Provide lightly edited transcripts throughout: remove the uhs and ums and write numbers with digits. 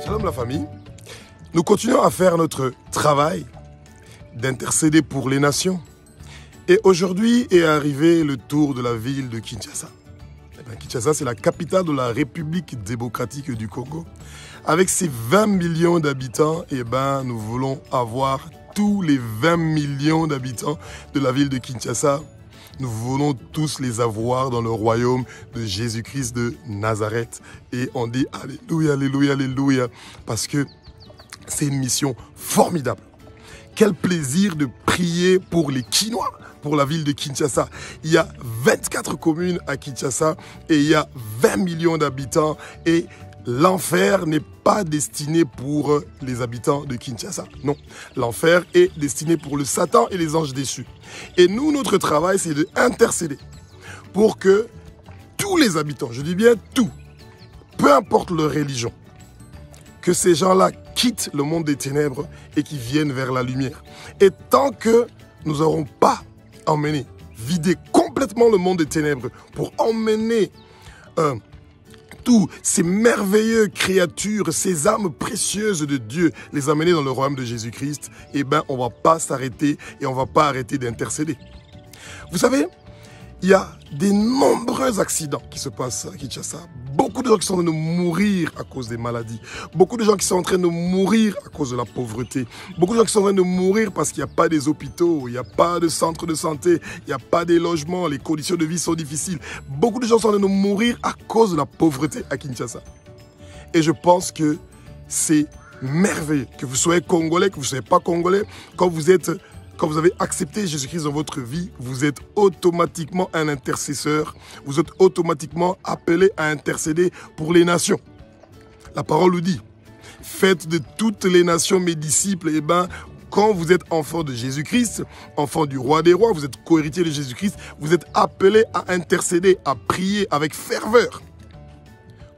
Shalom la famille. Nous continuons à faire notre travail d'intercéder pour les nations. Et aujourd'hui est arrivé le tour de la ville de Kinshasa. Kinshasa, c'est la capitale de la République démocratique du Congo. Avec ses 20 millions d'habitants, nous voulons avoir tous les 20 millions d'habitants de la ville de Kinshasa. Nous voulons tous les avoir dans le royaume de Jésus-Christ de Nazareth. Et on dit Alléluia, Alléluia, Alléluia, parce que c'est une mission formidable. Quel plaisir de prier pour les Kinois, pour la ville de Kinshasa. Il y a 24 communes à Kinshasa et il y a 20 millions d'habitants. Et l'enfer n'est pas destiné pour les habitants de Kinshasa. Non, l'enfer est destiné pour le Satan et les anges déçus. Et nous, notre travail, c'est d'intercéder pour que tous les habitants, je dis bien tous, peu importe leur religion, que ces gens-là quittent le monde des ténèbres et qu'ils viennent vers la lumière. Et tant que nous n'aurons pas emmené, vidé complètement le monde des ténèbres pour emmener tous ces merveilleuses créatures, ces âmes précieuses de Dieu, les amener dans le royaume de Jésus-Christ, on ne va pas s'arrêter et on ne va pas arrêter d'intercéder. Vous savez, il y a de nombreux accidents qui se passent à Kinshasa. Beaucoup de gens qui sont en train de mourir à cause des maladies. Beaucoup de gens qui sont en train de mourir à cause de la pauvreté. Beaucoup de gens qui sont en train de mourir parce qu'il n'y a pas des hôpitaux, il n'y a pas de centres de santé, il n'y a pas des logements, les conditions de vie sont difficiles. Beaucoup de gens sont en train de mourir à cause de la pauvreté à Kinshasa. Et je pense que c'est merveilleux. Que vous soyez congolais, que vous ne soyez pas congolais, quand vous avez accepté Jésus-Christ dans votre vie, vous êtes automatiquement un intercesseur. Vous êtes automatiquement appelé à intercéder pour les nations. La parole nous dit, faites de toutes les nations mes disciples. Quand vous êtes enfant de Jésus-Christ, enfant du roi des rois, vous êtes co-héritier de Jésus-Christ, vous êtes appelé à intercéder, à prier avec ferveur.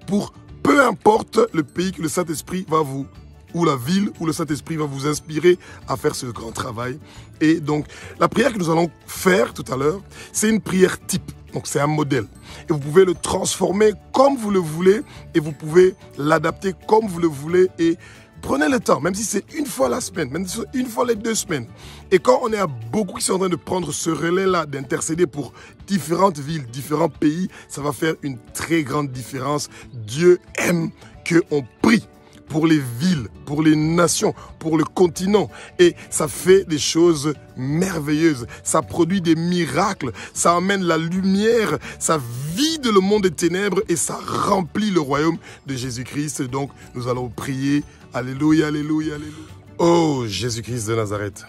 Pour peu importe le pays que le Saint-Esprit va vous ou la ville où le Saint-Esprit va vous inspirer à faire ce grand travail. Et donc, la prière que nous allons faire tout à l'heure, c'est une prière type. Donc, c'est un modèle. Et vous pouvez le transformer comme vous le voulez et vous pouvez l'adapter comme vous le voulez. Et prenez le temps, même si c'est une fois la semaine, même si c'est une fois les 2 semaines. Et quand on est à beaucoup qui sont en train de prendre ce relais-là, d'intercéder pour différentes villes, différents pays, ça va faire une très grande différence. Dieu aime qu'on prie pour les villes, pour les nations, pour le continent. Et ça fait des choses merveilleuses. Ça produit des miracles. Ça amène la lumière. Ça vide le monde des ténèbres et ça remplit le royaume de Jésus-Christ. Donc, nous allons prier. Alléluia, Alléluia, Alléluia. Oh, Jésus-Christ de Nazareth.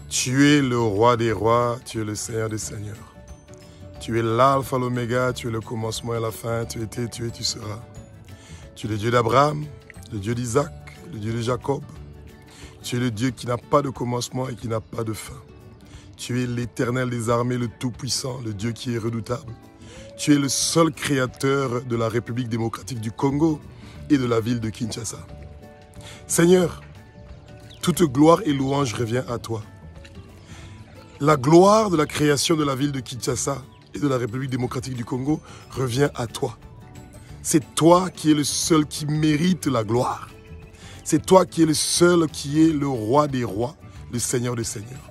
Tu es le roi des rois. Tu es le Seigneur des seigneurs. Tu es l'alpha, l'oméga. Tu es le commencement et la fin. Tu étais, tu es, tu seras. Tu es le Dieu d'Abraham, le Dieu d'Isaac, le Dieu de Jacob. Tu es le Dieu qui n'a pas de commencement et qui n'a pas de fin. Tu es l'Éternel des armées, le Tout-Puissant, le Dieu qui est redoutable. Tu es le seul créateur de la République démocratique du Congo et de la ville de Kinshasa. Seigneur, toute gloire et louange revient à toi. La gloire de la création de la ville de Kinshasa et de la République démocratique du Congo revient à toi. C'est toi qui es le seul qui mérite la gloire. C'est toi qui es le seul qui est le roi des rois, le Seigneur des seigneurs.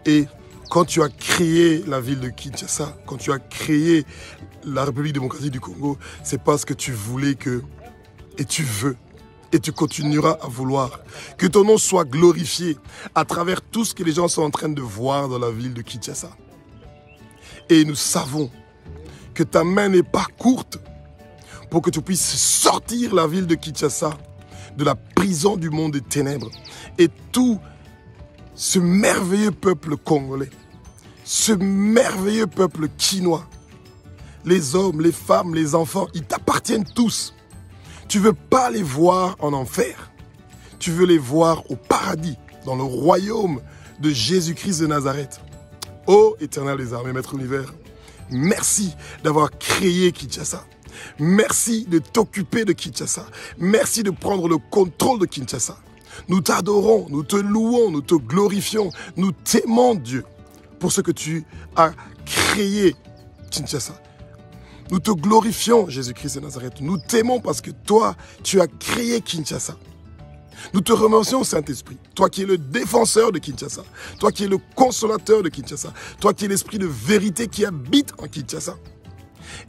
Et quand tu as créé la ville de Kinshasa, quand tu as créé la République démocratique du Congo, c'est parce que tu voulais que, et tu veux, et tu continueras à vouloir, que ton nom soit glorifié à travers tout ce que les gens sont en train de voir dans la ville de Kinshasa. Et nous savons que ta main n'est pas courte pour que tu puisses sortir la ville de Kinshasa de la prison du monde des ténèbres. Et tout ce merveilleux peuple congolais, ce merveilleux peuple kinois, les hommes, les femmes, les enfants, ils t'appartiennent tous. Tu ne veux pas les voir en enfer. Tu veux les voir au paradis, dans le royaume de Jésus-Christ de Nazareth. Ô Éternel des armées, Maître univers, merci d'avoir créé Kinshasa. Merci de t'occuper de Kinshasa. Merci de prendre le contrôle de Kinshasa. Nous t'adorons, nous te louons, nous te glorifions. Nous t'aimons, Dieu, pour ce que tu as créé Kinshasa. Nous te glorifions, Jésus-Christ de Nazareth. Nous t'aimons parce que toi, tu as créé Kinshasa. Nous te remercions, Saint-Esprit, toi qui es le défenseur de Kinshasa, toi qui es le consolateur de Kinshasa, toi qui es l'esprit de vérité qui habite en Kinshasa.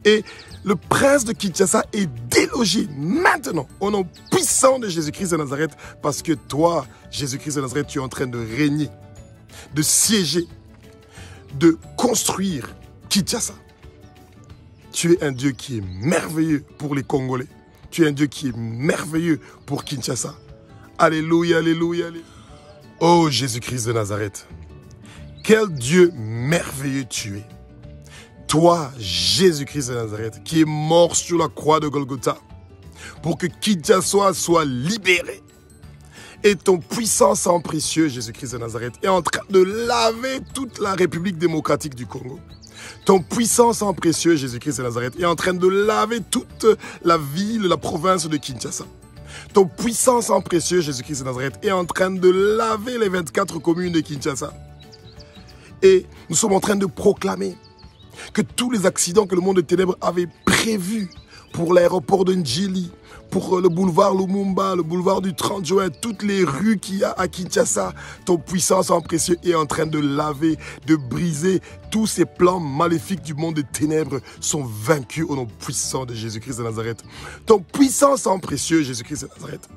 Et le prince de Kinshasa est délogé maintenant au nom puissant de Jésus-Christ de Nazareth parce que toi, Jésus-Christ de Nazareth, tu es en train de régner, de siéger, de construire Kinshasa. Tu es un Dieu qui est merveilleux pour les Congolais. Tu es un Dieu qui est merveilleux pour Kinshasa. Alléluia, alléluia, alléluia. Oh Jésus-Christ de Nazareth, quel Dieu merveilleux tu es. Toi, Jésus-Christ de Nazareth, qui est mort sur la croix de Golgotha, pour que Kinshasa soit libéré. Et ton puissant sang précieux, Jésus-Christ de Nazareth, est en train de laver toute la République démocratique du Congo. Ton puissant sang précieux, Jésus-Christ de Nazareth, est en train de laver toute la ville, la province de Kinshasa. Ton puissant sang précieux, Jésus-Christ de Nazareth, est en train de laver les 24 communes de Kinshasa. Et nous sommes en train de proclamer que tous les accidents que le monde des ténèbres avait prévus pour l'aéroport de Ndjili, pour le boulevard Lumumba, le boulevard du 30 juin, toutes les rues qu'il y a à Kinshasa, ton puissant sang précieux est en train de laver, de briser. Tous ces plans maléfiques du monde des ténèbres sont vaincus au nom puissant de Jésus-Christ de Nazareth. Ton puissant sang précieux, Jésus-Christ de Nazareth,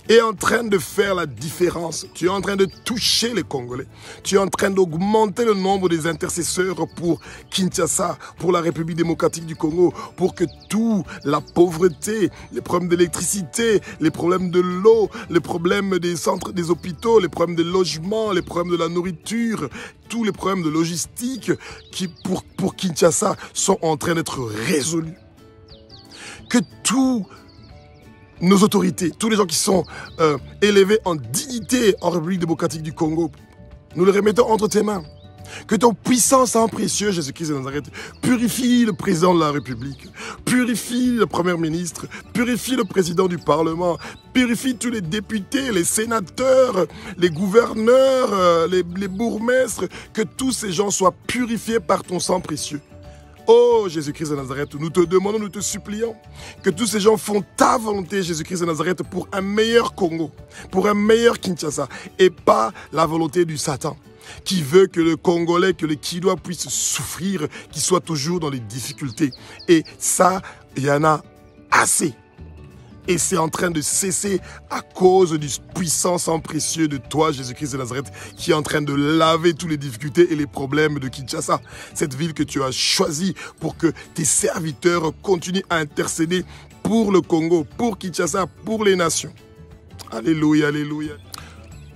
est en train de faire la différence. Tu es en train de toucher les Congolais. Tu es en train d'augmenter le nombre des intercesseurs pour Kinshasa, pour la République démocratique du Congo, pour que tout, la pauvreté, les problèmes d'électricité, les problèmes de l'eau, les problèmes des centres, des hôpitaux, les problèmes des logements, les problèmes de la nourriture, tous les problèmes de logistique qui, pour Kinshasa, sont en train d'être résolus. Que tous nos autorités, tous les gens qui sont élevés en dignité en République démocratique du Congo, nous les remettons entre tes mains. Que ton puissant sang précieux, Jésus-Christ de Nazareth, purifie le président de la République, purifie le Premier ministre, purifie le président du Parlement, purifie tous les députés, les sénateurs, les gouverneurs, les bourgmestres, que tous ces gens soient purifiés par ton sang précieux. Oh Jésus-Christ de Nazareth, nous te demandons, nous te supplions que tous ces gens font ta volonté, Jésus-Christ de Nazareth, pour un meilleur Congo, pour un meilleur Kinshasa, et pas la volonté du Satan, qui veut que le Congolais, que le Kinois puisse souffrir, qu'il soit toujours dans les difficultés. Et ça, il y en a assez. Et c'est en train de cesser à cause du puissant sang précieux de toi, Jésus-Christ de Nazareth, qui est en train de laver toutes les difficultés et les problèmes de Kinshasa. Cette ville que tu as choisie pour que tes serviteurs continuent à intercéder pour le Congo, pour Kinshasa, pour les nations. Alléluia, alléluia.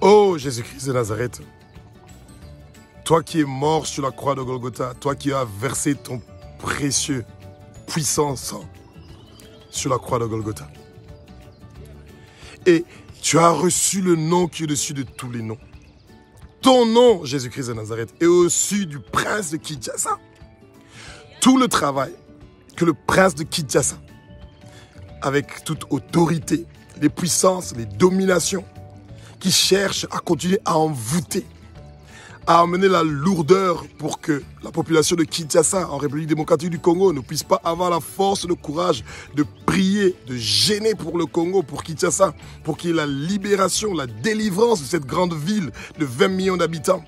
Oh Jésus-Christ de Nazareth, toi qui es mort sur la croix de Golgotha, toi qui as versé ton précieux, puissant sang sur la croix de Golgotha. Et tu as reçu le nom qui est au-dessus de tous les noms. Ton nom, Jésus-Christ de Nazareth, est au-dessus du prince de Kinshasa. Tout le travail que le prince de Kinshasa, avec toute autorité, les puissances, les dominations, qui cherchent à continuer à envoûter, à amener la lourdeur pour que la population de Kinshasa, en République démocratique du Congo, ne puisse pas avoir la force, le courage de prier, de gêner pour le Congo, pour Kinshasa, pour qu'il y ait la libération, la délivrance de cette grande ville de 20 millions d'habitants.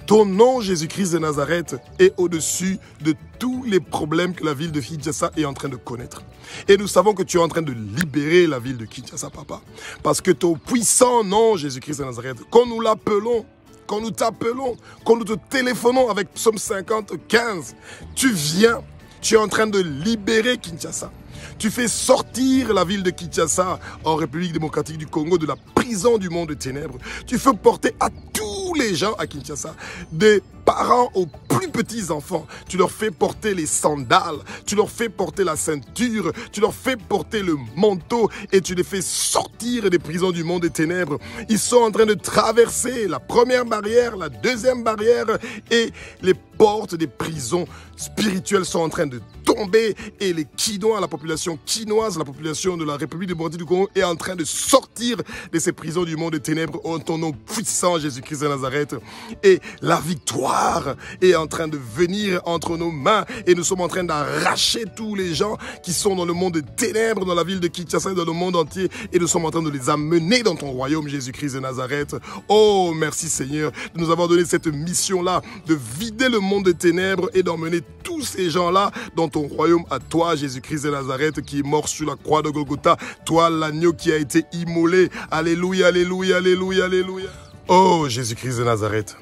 Ton nom, Jésus-Christ de Nazareth, est au-dessus de tous les problèmes que la ville de Kinshasa est en train de connaître. Et nous savons que tu es en train de libérer la ville de Kinshasa, papa. Parce que ton puissant nom, Jésus-Christ de Nazareth, quand nous l'appelons, quand nous t'appelons, quand nous te téléphonons avec Psaume 50, 15, tu viens, tu es en train de libérer Kinshasa. Tu fais sortir la ville de Kinshasa en République démocratique du Congo de la prison du monde des ténèbres. Tu fais porter à tous les gens à Kinshasa, des parents aux plus petits enfants, tu leur fais porter les sandales, tu leur fais porter la ceinture, tu leur fais porter le manteau et tu les fais sortir des prisons du monde des ténèbres. Ils sont en train de traverser la première barrière, la deuxième barrière et les portes des prisons spirituelles sont en train de tomber et les Kinois, la population kinoise, la population de la République démocratique du Congo est en train de sortir de ces prisons du monde des ténèbres en ton nom puissant, Jésus-Christ de Nazareth. Et la victoire pouvoir est en train de venir entre nos mains et nous sommes en train d'arracher tous les gens qui sont dans le monde des ténèbres, dans la ville de Kinshasa et dans le monde entier et nous sommes en train de les amener dans ton royaume, Jésus-Christ de Nazareth. Oh, merci Seigneur de nous avoir donné cette mission-là de vider le monde des ténèbres et d'emmener tous ces gens-là dans ton royaume à toi, Jésus-Christ de Nazareth, qui est mort sur la croix de Golgotha, toi l'agneau qui a été immolé. Alléluia, alléluia, alléluia, alléluia. Oh, Jésus-Christ de Nazareth,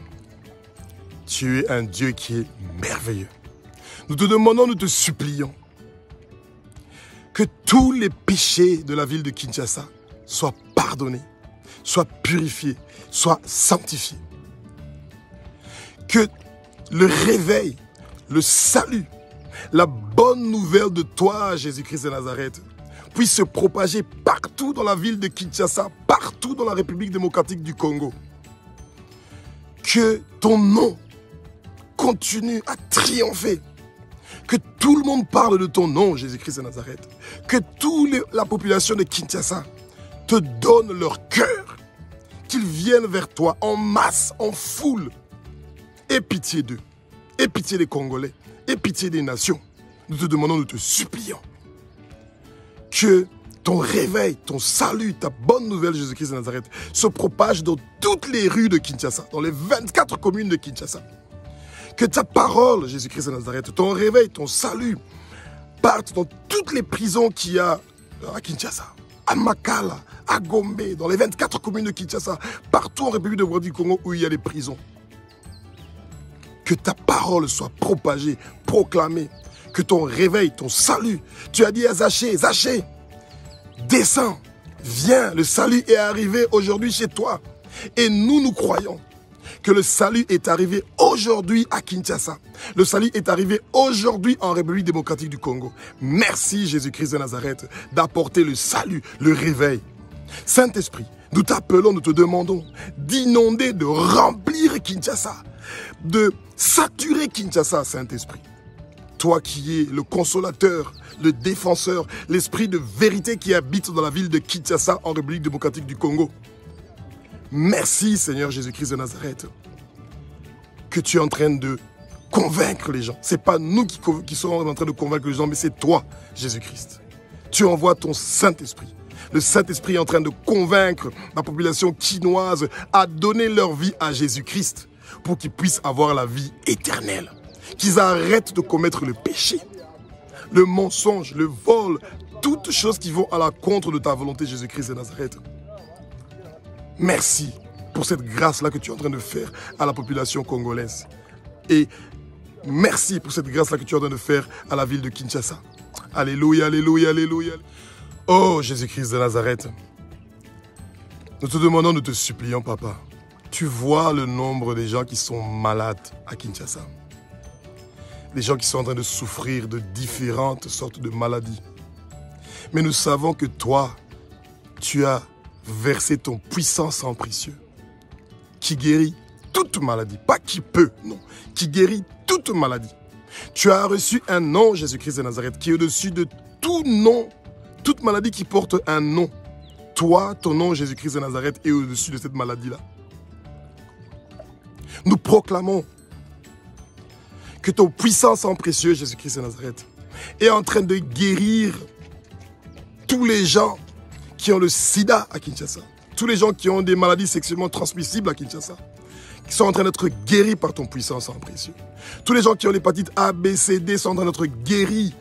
tu es un Dieu qui est merveilleux. Nous te demandons, nous te supplions que tous les péchés de la ville de Kinshasa soient pardonnés, soient purifiés, soient sanctifiés. Que le réveil, le salut, la bonne nouvelle de toi, Jésus-Christ de Nazareth, puisse se propager partout dans la ville de Kinshasa, partout dans la République démocratique du Congo. Que ton nom continue à triompher. Que tout le monde parle de ton nom, Jésus-Christ de Nazareth. Que toute la population de Kinshasa te donne leur cœur. Qu'ils viennent vers toi en masse, en foule. Aie pitié d'eux. Aie pitié des Congolais. Aie pitié des nations. Nous te demandons, nous te supplions. Que ton réveil, ton salut, ta bonne nouvelle, Jésus-Christ de Nazareth, se propage dans toutes les rues de Kinshasa, dans les 24 communes de Kinshasa. Que ta parole, Jésus-Christ de Nazareth, ton réveil, ton salut, partent dans toutes les prisons qu'il y a à Kinshasa, à Makala, à Gombe, dans les 24 communes de Kinshasa, partout en République démocratique du Congo où il y a des prisons. Que ta parole soit propagée, proclamée. Que ton réveil, ton salut, tu as dit à Zachée, Zachée, descends, viens, le salut est arrivé aujourd'hui chez toi. Et nous croyons que le salut est arrivé aujourd'hui à Kinshasa. Le salut est arrivé aujourd'hui en République démocratique du Congo. Merci Jésus-Christ de Nazareth d'apporter le salut, le réveil. Saint-Esprit, nous t'appelons, nous te demandons d'inonder, de remplir Kinshasa, de saturer Kinshasa, Saint-Esprit. Toi qui es le consolateur, le défenseur, l'esprit de vérité qui habite dans la ville de Kinshasa en République démocratique du Congo. Merci Seigneur Jésus-Christ de Nazareth que tu es en train de convaincre les gens. Ce n'est pas nous qui sommes en train de convaincre les gens, mais c'est toi Jésus-Christ. Tu envoies ton Saint-Esprit. Le Saint-Esprit est en train de convaincre la population quinoise à donner leur vie à Jésus-Christ pour qu'ils puissent avoir la vie éternelle. Qu'ils arrêtent de commettre le péché, le mensonge, le vol, toutes choses qui vont à la contre de ta volonté, Jésus-Christ de Nazareth. Merci pour cette grâce-là que tu es en train de faire à la population congolaise. Et merci pour cette grâce-là que tu es en train de faire à la ville de Kinshasa. Alléluia, alléluia, alléluia. Oh Jésus-Christ de Nazareth, nous te demandons, nous te supplions, Papa. Tu vois le nombre des gens qui sont malades à Kinshasa. Les gens qui sont en train de souffrir de différentes sortes de maladies. Mais nous savons que toi, tu as versé ton puissant sang précieux qui guérit toute maladie. Pas qui peut, non. Qui guérit toute maladie. Tu as reçu un nom, Jésus-Christ de Nazareth, qui est au-dessus de tout nom, toute maladie qui porte un nom. Toi, ton nom, Jésus-Christ de Nazareth, est au-dessus de cette maladie-là. Nous proclamons que ton puissant sang précieux, Jésus-Christ de Nazareth, est en train de guérir tous les gens qui ont le sida à Kinshasa, tous les gens qui ont des maladies sexuellement transmissibles à Kinshasa, qui sont en train d'être guéris par ton puissant sang précieux. Tous les gens qui ont l'hépatite A, B, C, D sont en train d'être guéris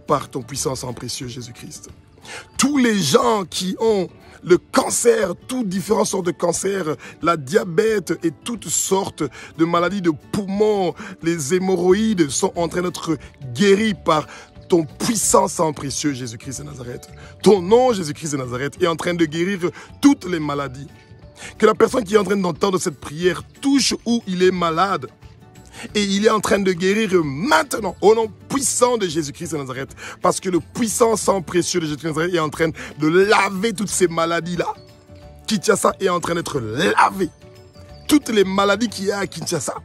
par ton puissant sang précieux, Jésus-Christ. Tous les gens qui ont le cancer, toutes différentes sortes de cancers, la diabète et toutes sortes de maladies de poumons, les hémorroïdes sont en train d'être guéris par ton puissant sang précieux, Jésus-Christ de Nazareth. Ton nom, Jésus-Christ de Nazareth, est en train de guérir toutes les maladies. Que la personne qui est en train d'entendre cette prière touche où il est malade. Et il est en train de guérir maintenant, au nom puissant de Jésus-Christ de Nazareth. Parce que le puissant sang précieux de Jésus-Christ de Nazareth est en train de laver toutes ces maladies-là. Kinshasa est en train d'être lavé. Toutes les maladies qu'il y a à Kinshasa,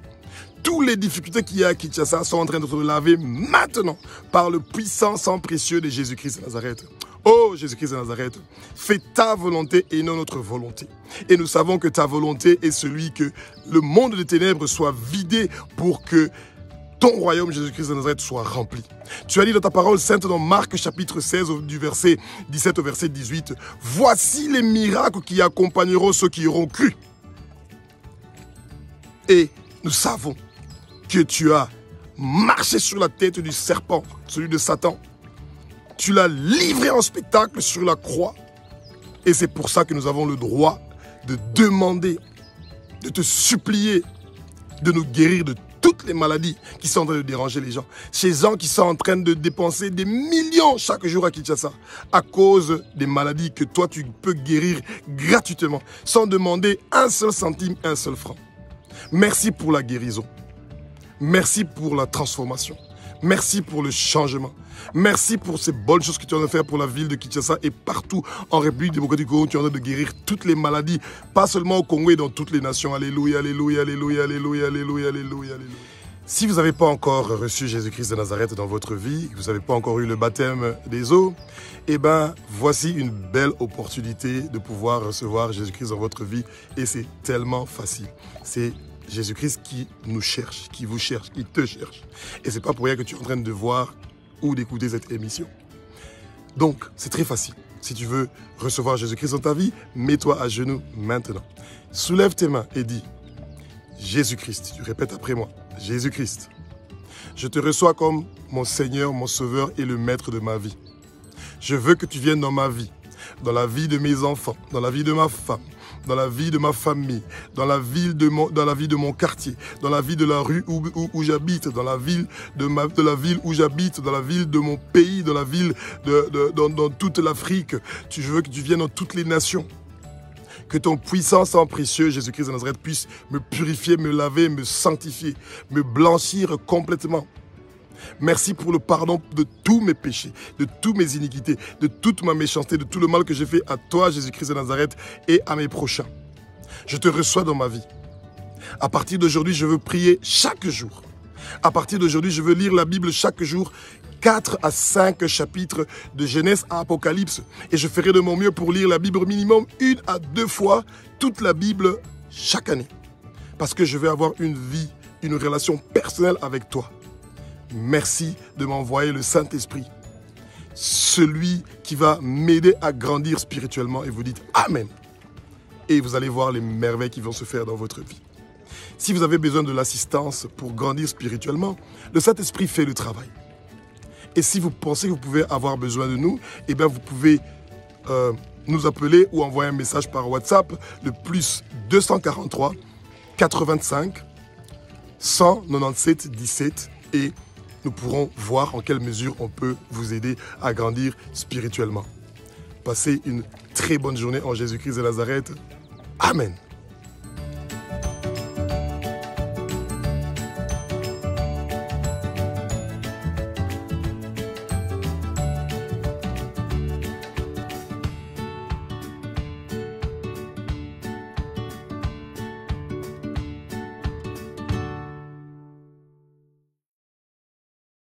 toutes les difficultés qu'il y a à Kinshasa sont en train d'être lavées maintenant par le puissant sang précieux de Jésus-Christ de Nazareth. Oh Jésus-Christ de Nazareth, fais ta volonté et non notre volonté. Et nous savons que ta volonté est celui que le monde des ténèbres soit vidé pour que ton royaume, Jésus-Christ de Nazareth, soit rempli. Tu as dit dans ta parole sainte dans Marc chapitre 16 du verset 17 au verset 18, « Voici les miracles qui accompagneront ceux qui auront cru. » Et nous savons que tu as marché sur la tête du serpent, celui de Satan. Tu l'as livré en spectacle sur la croix. Et c'est pour ça que nous avons le droit de demander, de te supplier, de nous guérir de toutes les maladies qui sont en train de déranger les gens. Ces gens qui sont en train de dépenser des millions chaque jour à Kinshasa à cause des maladies que toi tu peux guérir gratuitement, sans demander un seul centime, un seul franc. Merci pour la guérison. Merci pour la transformation. Merci pour le changement. Merci pour ces bonnes choses que tu es en train de faire pour la ville de Kinshasa et partout en République démocratique du Congo. Tu es en train de guérir toutes les maladies, pas seulement au Congo et dans toutes les nations. Alléluia, alléluia, alléluia, alléluia, alléluia, alléluia, alléluia. Si vous n'avez pas encore reçu Jésus-Christ de Nazareth dans votre vie, vous n'avez pas encore eu le baptême des eaux, eh bien, voici une belle opportunité de pouvoir recevoir Jésus-Christ dans votre vie. Et c'est tellement facile. C'est Jésus-Christ qui nous cherche, qui vous cherche, qui te cherche. Et ce n'est pas pour rien que tu es en train de voir ou d'écouter cette émission. Donc, c'est très facile. Si tu veux recevoir Jésus-Christ dans ta vie, mets-toi à genoux maintenant. Soulève tes mains et dis, Jésus-Christ, tu répètes après moi, Jésus-Christ, je te reçois comme mon Seigneur, mon Sauveur et le Maître de ma vie. Je veux que tu viennes dans ma vie, dans la vie de mes enfants, dans la vie de ma femme, dans la vie de ma famille, dans la vie de mon quartier, dans la vie de la rue où j'habite, dans la ville de la ville où j'habite, dans la ville de mon pays, dans la ville dans toute l'Afrique. Je veux que tu viennes dans toutes les nations. Que ton puissant sang précieux, Jésus-Christ de Nazareth, puisse me purifier, me laver, me sanctifier, me blanchir complètement. Merci pour le pardon de tous mes péchés, de toutes mes iniquités, de toute ma méchanceté, de tout le mal que j'ai fait à toi, Jésus-Christ de Nazareth, et à mes prochains. Je te reçois dans ma vie. À partir d'aujourd'hui, je veux prier chaque jour. À partir d'aujourd'hui, je veux lire la Bible chaque jour, 4 à 5 chapitres de Genèse à Apocalypse. Et je ferai de mon mieux pour lire la Bible minimum 1 à 2 fois toute la Bible chaque année. Parce que je veux avoir une vie, une relation personnelle avec toi. Merci de m'envoyer le Saint-Esprit, celui qui va m'aider à grandir spirituellement. Et vous dites Amen. Et vous allez voir les merveilles qui vont se faire dans votre vie. Si vous avez besoin de l'assistance pour grandir spirituellement, le Saint-Esprit fait le travail. Et si vous pensez que vous pouvez avoir besoin de nous, eh bien vous pouvez nous appeler ou envoyer un message par WhatsApp, le plus 243 85 197 17 et nous pourrons voir en quelle mesure on peut vous aider à grandir spirituellement. Passez une très bonne journée en Jésus-Christ de Nazareth. Amen.